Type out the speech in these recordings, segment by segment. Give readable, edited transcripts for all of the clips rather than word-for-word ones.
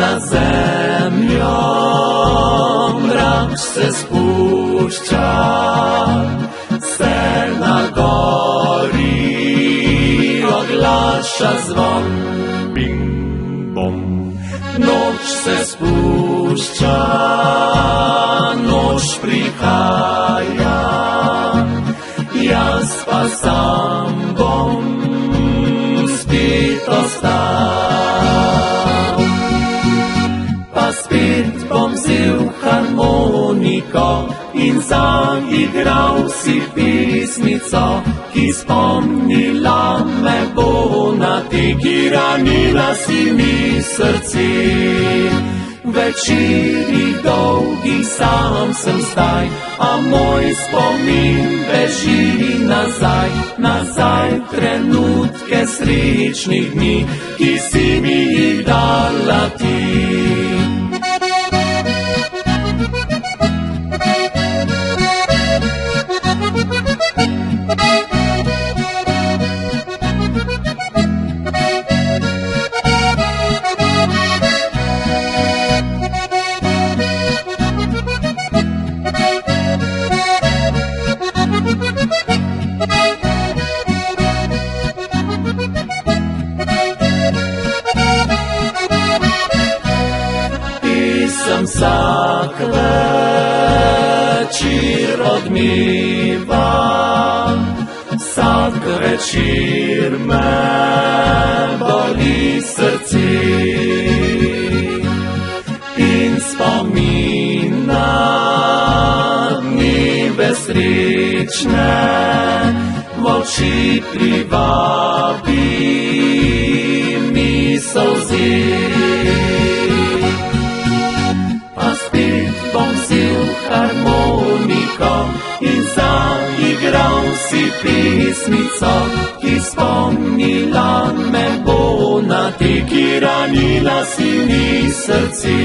na zemljo mrak se spušča, se na gori oglaša zvon. Bing, bom. Noč se spušča, noč prihaja, jaz pa sam bom spet ostal. Pa spet bom vzel harmoniko in zaigral si pesmico, ki spomnila me bo na te, ki ranila si mi srce. Večeri dolgi sam sem zdaj, a moj spomin beži nazaj, nazaj trenutke srečnih dni, ki si mi jih dala ti. Vsak večer odmeva, vsak večer me boli srce in spomin na dneve srečne v oči privabi mi solze. Bom vzel harmoniko in zaigral si pesmico, ki spomnila me bo na te, ki ranila si mi srce.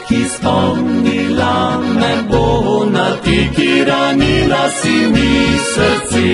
Ki spomnila me bo na te, ki ranila si mi srce.